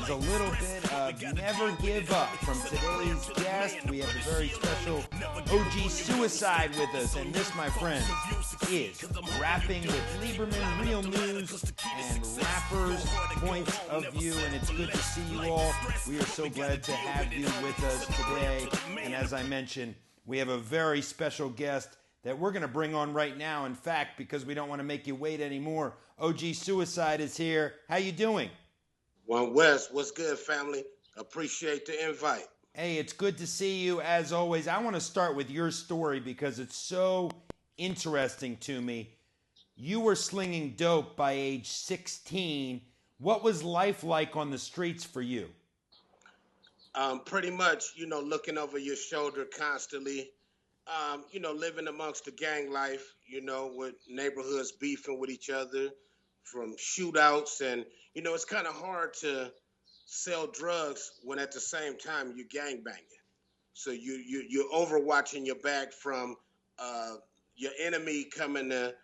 is a little bit of Never Give Up from today's guest. We have a very special OG Suicide with us, and this, my friend, is rapping with Lieberman, real news and rappers' points of view, and it's good to see you all. We are so glad to have you with us today, and as I mentioned, we have a very special guest that we're going to bring on right now. In fact, because we don't want to make you wait anymore, OG Suicide is here. How you doing? One West, what's good, family? Appreciate the invite. Hey, it's good to see you as always. I want to start with your story because it's so interesting to me. You were slinging dope by age 16. What was life like on the streets for you? Pretty much, looking over your shoulder constantly, living amongst the gang life, with neighborhoods beefing with each other from shootouts. And, it's kind of hard to sell drugs when at the same time you're gang banging. So you're overwatching your back from your enemy coming to,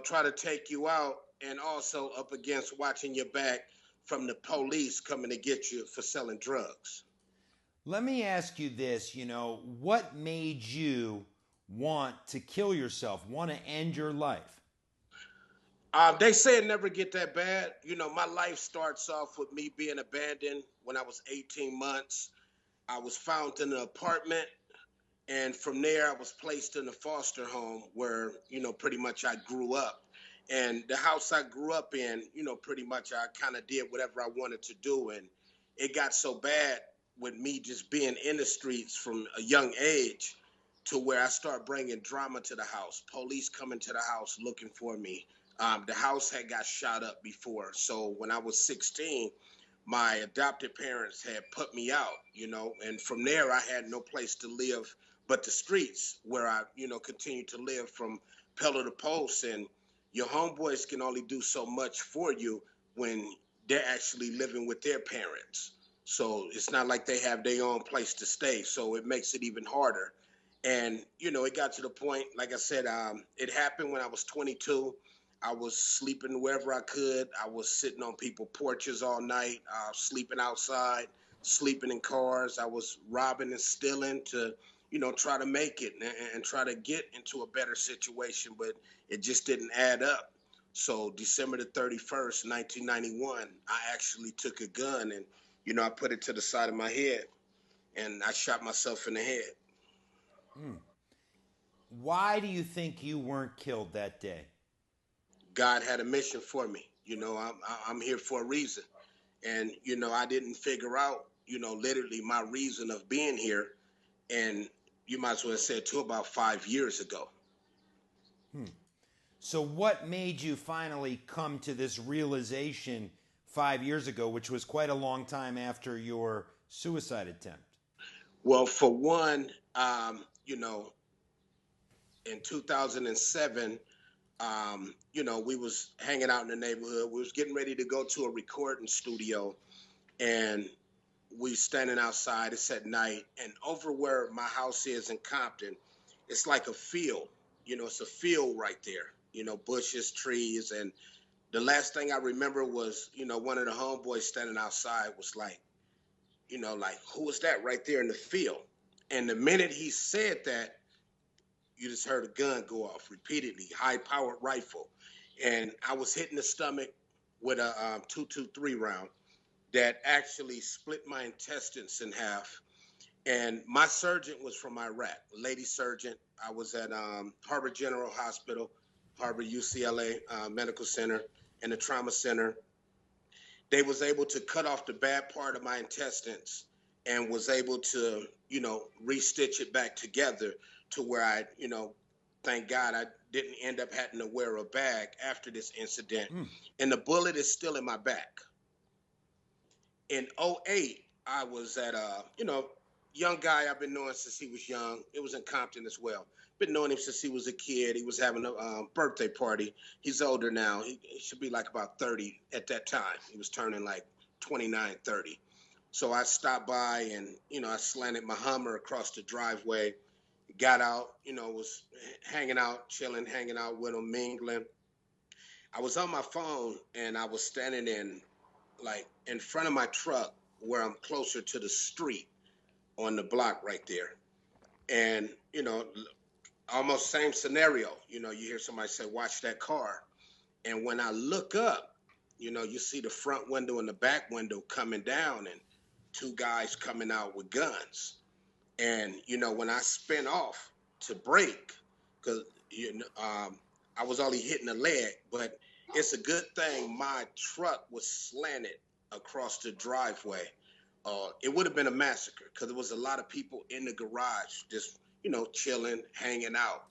try to take you out, and also up against watching your back from the police coming to get you for selling drugs. Let me ask you this, what made you want to kill yourself, want to end your life? They say it never get that bad. My life starts off with me being abandoned when I was 18 months. I was found in an apartment, and from there I was placed in a foster home where, pretty much I grew up. And the house I grew up in, pretty much I kind of did whatever I wanted to do. And it got so bad with me just being in the streets from a young age to where I start bringing drama to the house, police coming to the house looking for me. The house had got shot up before. So when I was 16, my adopted parents had put me out, and from there I had no place to live but the streets where I, continued to live from pillar to post. And your homeboys can only do so much for you when they're actually living with their parents. So it's not like they have their own place to stay. So it makes it even harder. And, it got to the point, like I said, it happened when I was 22. I was sleeping wherever I could. I was sitting on people's porches all night, sleeping outside, sleeping in cars. I was robbing and stealing to, try to make it and try to get into a better situation, but it just didn't add up. So December the 31st, 1991, I actually took a gun and, I put it to the side of my head and I shot myself in the head. Why do you think you weren't killed that day? God had a mission for me. I'm here for a reason. And, I didn't figure out, literally my reason of being here. And you might as well have said too, about 5 years ago. So what made you finally come to this realization 5 years ago, which was quite a long time after your suicide attempt? Well, for one, in 2007, we was hanging out in the neighborhood. We was getting ready to go to a recording studio, and we standing outside. It's at night, and over where my house is in Compton, it's like a field. It's a field right there. Bushes, trees, and the last thing I remember was, one of the homeboys standing outside was like, who was that right there in the field? And the minute he said that, you just heard a gun go off repeatedly, high-powered rifle. And I was hit in the stomach with a .223 round that actually split my intestines in half. And my surgeon was from Iraq, lady surgeon. I was at Harbor General Hospital, Harbor UCLA Medical Center, and the Trauma Center. They was able to cut off the bad part of my intestines and was able to, restitch it back together to where I, thank God I didn't end up having to wear a bag after this incident. And the bullet is still in my back. In '08, I was at young guy I've been knowing since he was young. It was in Compton as well. Been knowing him since he was a kid. He was having a birthday party. He's older now. He should be like about 30 at that time. He was turning like 29, 30. So I stopped by and, I slanted my Hummer across the driveway, got out, was hanging out, chilling, hanging out with him, mingling. I was on my phone and I was standing in like in front of my truck where I'm closer to the street on the block right there. And, almost same scenario. You hear somebody say, watch that car. And when I look up, you see the front window and the back window coming down and two guys coming out with guns. And, when I spin off to brake, because, I was only hitting the leg, but it's a good thing my truck was slanted across the driveway. It would have been a massacre because there was a lot of people in the garage just, chilling, hanging out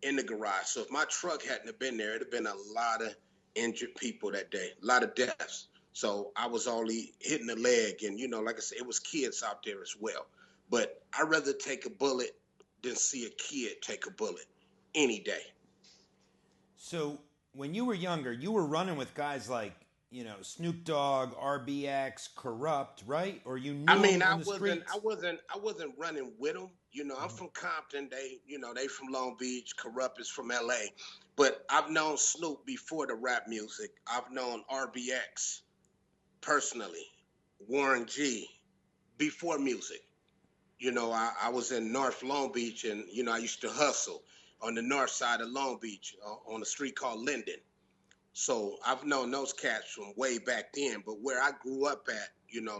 in the garage. So if my truck hadn't have been there, it'd have been a lot of injured people that day, a lot of deaths. So I was only hitting the leg, and like I said, it was kids out there as well. But I'd rather take a bullet than see a kid take a bullet any day. So when you were younger, you were running with guys like, Snoop Dogg, RBX, Corrupt, right? Or you knew them on the streets? I wasn't running with them. I'm from Compton. They from Long Beach. Corrupt is from LA. But I've known Snoop before the rap music. I've known RBX personally, Warren G before music. I was in North Long Beach, and I used to hustle on the north side of Long Beach on a street called Linden. So I've known those cats from way back then. But where I grew up at,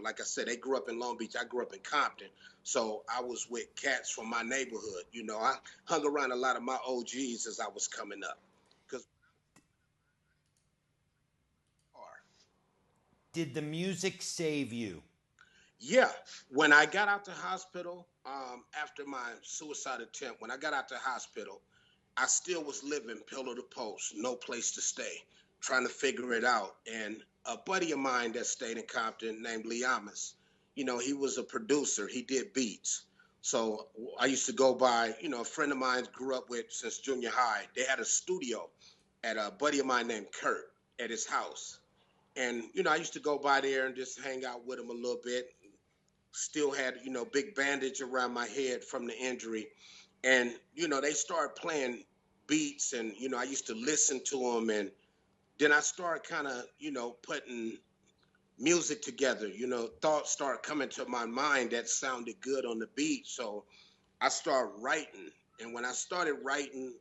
like I said, they grew up in Long Beach. I grew up in Compton. So I was with cats from my neighborhood. I hung around a lot of my OGs as I was coming up. Did the music save you? Yeah. When I got out the hospital, after my suicide attempt, when I got out the hospital, I still was living pillar to post, no place to stay, trying to figure it out. And a buddy of mine that stayed in Compton named Liamis, he was a producer. He did beats. So I used to go by, a friend of mine grew up with since junior high. They had a studio at a buddy of mine named Kurt at his house. And, I used to go by there and just hang out with him a little bit. Still had, big bandage around my head from the injury. And, they started playing beats and, I used to listen to them. And then I started kind of, putting music together. Thoughts started coming to my mind that sounded good on the beat. So I started writing. And when I started writing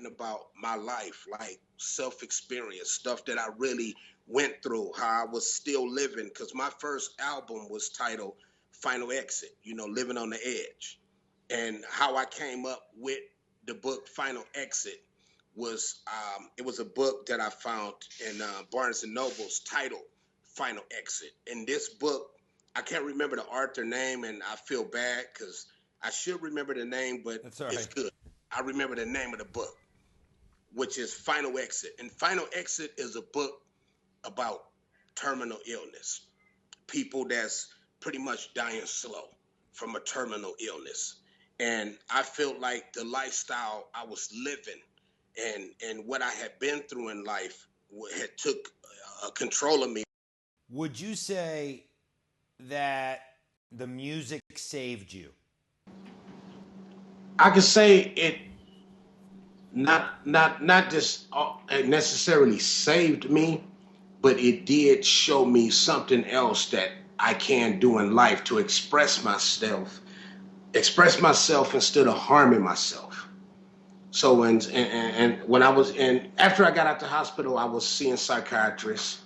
about my life, like self-experience, stuff that I really went through, how I was still living. Because my first album was titled Final Exit, Living on the Edge. And how I came up with the book Final Exit was, it was a book that I found in Barnes & Noble's titled Final Exit. In this book, I can't remember the author name, and I feel bad because I should remember the name, but it's good. I remember the name of the book, which is Final Exit. And Final Exit is a book about terminal illness, people that's pretty much dying slow from a terminal illness. And I felt like the lifestyle I was living and what I had been through in life had took control of me. Would you say that the music saved you? I could say it not just necessarily saved me, but it did show me something else that I can do in life to express myself instead of harming myself. So and when I was after I got out the hospital, I was seeing psychiatrists.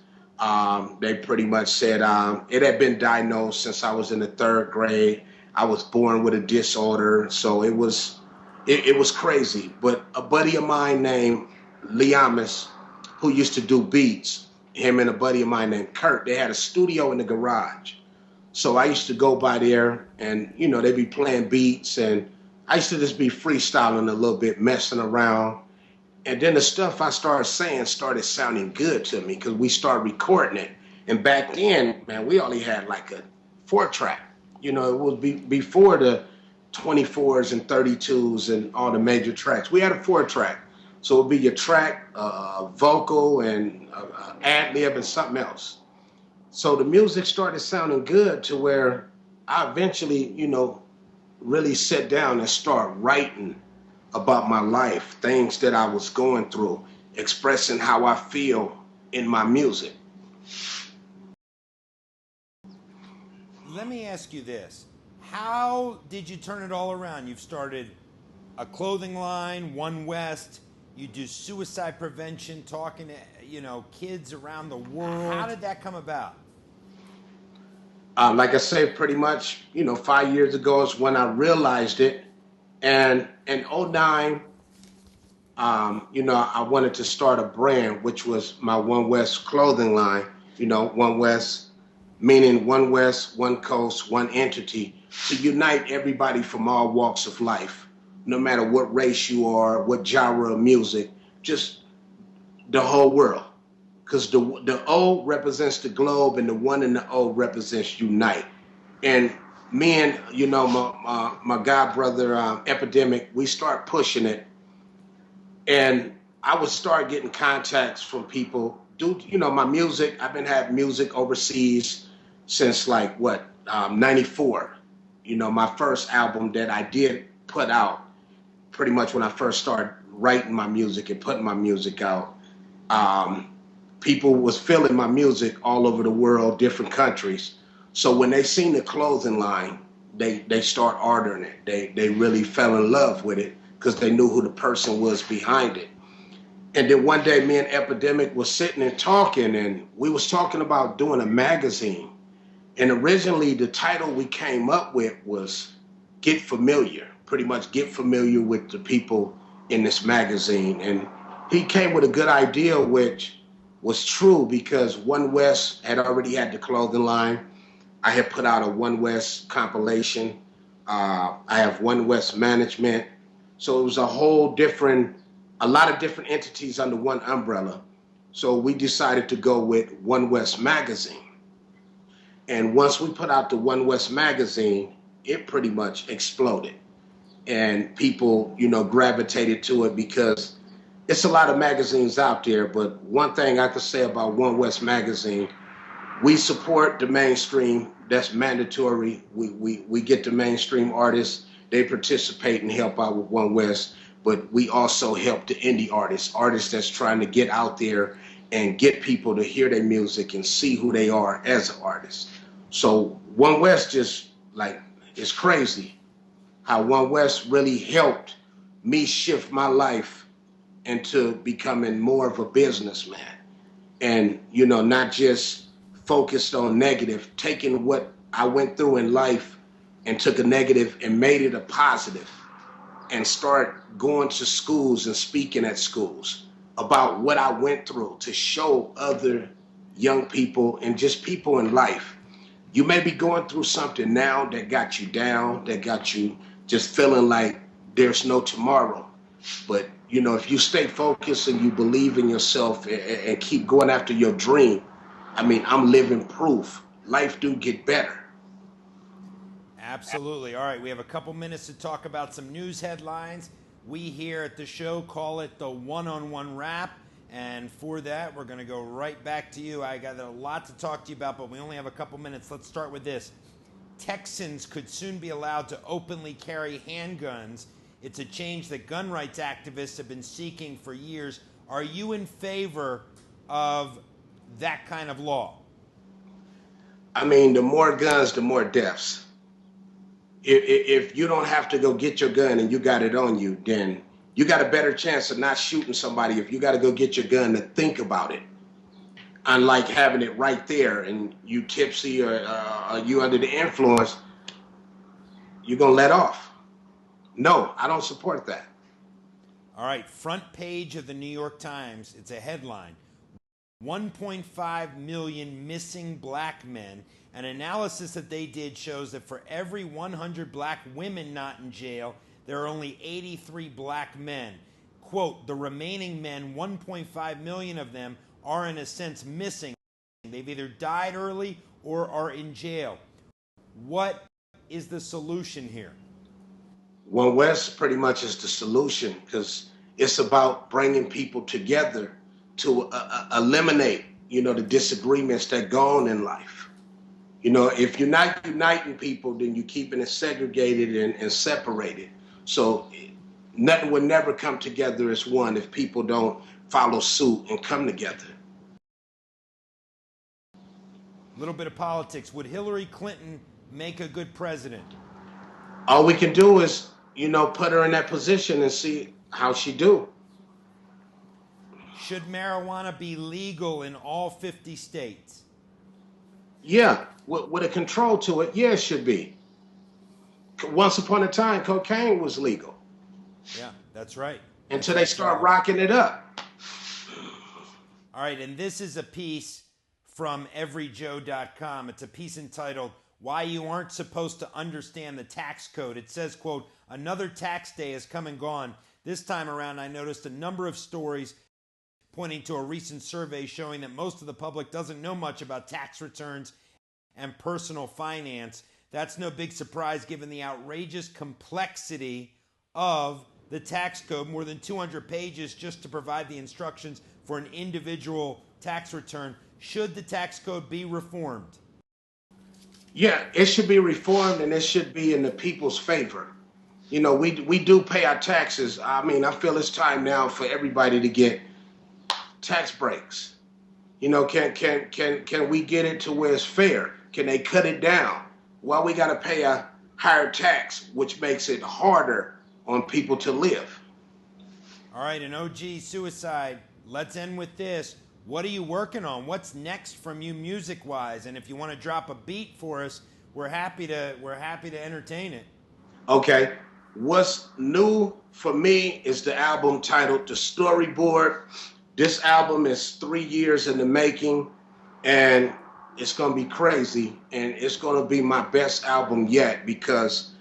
They pretty much said it had been diagnosed since I was in the 3rd grade. I was born with a disorder, so it was crazy. But a buddy of mine named Liamis, who used to do beats, him and a buddy of mine named Kurt, they had a studio in the garage. So I used to go by there and, they'd be playing beats, and I used to just be freestyling a little bit, messing around. And then the stuff I started saying started sounding good to me because we started recording it. And back then, man, we only had like a 4-track. It was before the 24s and 32s and all the major tracks. We had a 4-track. So it would be your track, vocal, and ad-lib and something else. So the music started sounding good to where I eventually, really sat down and started writing about my life, things that I was going through, expressing how I feel in my music. let me ask you this. How did you turn it all around? You've started a clothing line, One West. You do suicide prevention, talking to, kids around the world. How did that come about? Like I say, pretty much, 5 years ago is when I realized it. And in '09, I wanted to start a brand, which was my One West clothing line. One West, meaning One West, one coast, one entity, to unite everybody from all walks of life, no matter what race you are, what genre of music, just the whole world. Because the O represents the globe, and the one in the O represents unite. And me and my god brother Epidemic, we start pushing it, and I would start getting contacts from people. Dude, my music. I've been having music overseas since like '94. My first album that I did put out, pretty much when I first started writing my music and putting my music out. People was feeling my music all over the world, different countries. So when they seen the clothing line, they start ordering it. They really fell in love with it because they knew who the person was behind it. And then one day, me and Epidemic was sitting and talking, and we was talking about doing a magazine. And originally, the title we came up with was Get Familiar, pretty much get familiar with the people in this magazine. And he came with a good idea, which was true because One West had already had the clothing line. I had put out a One West compilation. I have One West management. So it was a lot of different entities under one umbrella. So we decided to go with One West magazine. And once we put out the One West magazine, it pretty much exploded. And people, gravitated to it because it's a lot of magazines out there, but one thing I could say about One West magazine, we support the mainstream. That's mandatory. We get the mainstream artists. They participate and help out with One West, but we also help the indie artists that's trying to get out there and get people to hear their music and see who they are as an artist. So One West it's crazy how One West really helped me shift my life into becoming more of a businessman, and not just focused on negative, taking what I went through in life and took a negative and made it a positive, and start going to schools and speaking at schools about what I went through to show other young people and just people in life. You may be going through something now that got you down, that got you just feeling like there's no tomorrow, but if you stay focused and you believe in yourself and keep going after your dream, I'm living proof. Life do get better. Absolutely. All right, we have a couple minutes to talk about some news headlines. We here at the show call it the one-on-one wrap. And for that, we're going to go right back to you. I got a lot to talk to you about, but we only have a couple minutes. Let's start with this. Texans could soon be allowed to openly carry handguns. It's a change that gun rights activists have been seeking for years. Are you in favor of that kind of law? The more guns, the more deaths. If you don't have to go get your gun and you got it on you, then you got a better chance of not shooting somebody if you got to go get your gun to think about it. Unlike having it right there and you tipsy or you under the influence, you're going to let off. No, I don't support that. All right, front page of the New York Times. It's a headline. 1.5 million missing black men. An analysis that they did shows that for every 100 black women not in jail, there are only 83 black men. Quote, the remaining men, 1.5 million of them, are in a sense missing. They've either died early or are in jail. What is the solution here? One West pretty much is the solution because it's about bringing people together to eliminate, the disagreements that go on in life. If you're not uniting people, then you're keeping it segregated and separated. So nothing will never come together as one if people don't follow suit and come together. A little bit of politics. Would Hillary Clinton make a good president? All we can do is, put her in that position and see how she do. Should marijuana be legal in all 50 states? Yeah, with a control to it, yeah, it should be. Once upon a time, cocaine was legal. Yeah, that's right. Until they start rocking it up. All right, and this is a piece from EveryJoe.com. It's a piece entitled, "Why You Aren't Supposed to Understand the Tax Code." It says, quote, "Another tax day has come and gone. This time around, I noticed a number of stories pointing to a recent survey showing that most of the public doesn't know much about tax returns and personal finance. That's no big surprise given the outrageous complexity of the tax code, more than 200 pages just to provide the instructions for an individual tax return. Should the tax code be reformed?" Yeah, it should be reformed, and it should be in the people's favor. We do pay our taxes. I mean, I feel it's time now for everybody to get tax breaks. Can we get it to where it's fair? Can they cut it down? Well, we got to pay a higher tax, which makes it harder on people to live. All right, and OG Suicide, let's end with this. What are you working on? What's next from you music-wise? And if you want to drop a beat for us, we're happy to entertain it. Okay. What's new for me is the album titled The Storyboard. This album is 3 years in the making, and it's going to be crazy, and it's going to be my best album yet, because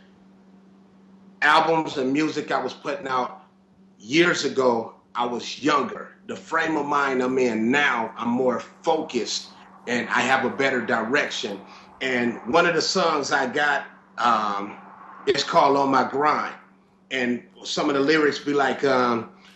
albums and music I was putting out years ago, I was younger. The frame of mind I'm in now, I'm more focused, and I have a better direction. And one of the songs I got is called On My Grind. And some of the lyrics be like,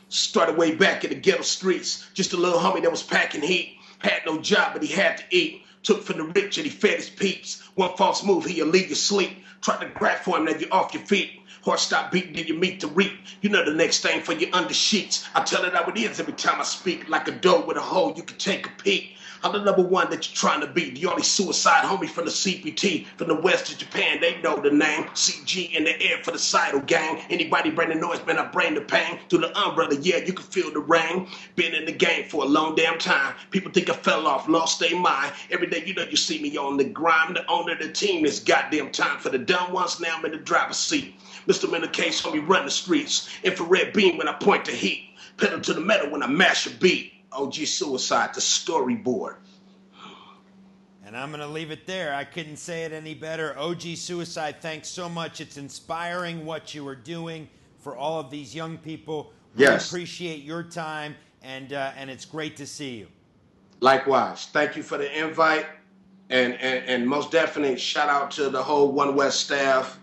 started way back in the ghetto streets, just a little homie that was packing heat, had no job, but he had to eat. Took from the rich and he fed his peeps. One false move, he'll leave you sleep. Tried to grab for him, now you're off your feet. Heart stop beating, then you meet the reap. You know the next thing for your under sheets. I tell it how it is every time I speak. Like a door with a hole, you can take a peek. I'm the number one that you're trying to be. The only suicide homie from the CPT. From the west of Japan, they know the name. CG in the air for the Sidle gang. Anybody bring the noise, man, I bring the pain. Through the umbrella, yeah, you can feel the rain. Been in the game for a long damn time. People think I fell off, lost their mind. Every day, you see me on the grind. The owner of the team, this goddamn time for the dumb ones. Now I'm in the driver's seat. Mr. Mental Case, homie, run the streets. Infrared beam when I point the heat. Pedal to the metal when I mash a beat. OG Suicide, The Storyboard. And I'm going to leave it there. I couldn't say it any better. OG Suicide, thanks so much. It's inspiring what you are doing for all of these young people. We appreciate your time, and it's great to see you. Likewise. Thank you for the invite. And most definitely, shout out to the whole One West staff,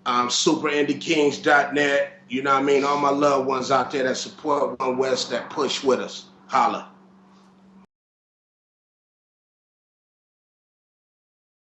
superindiekings.net. You know what I mean? All my loved ones out there that support One West, that push with us. Holla.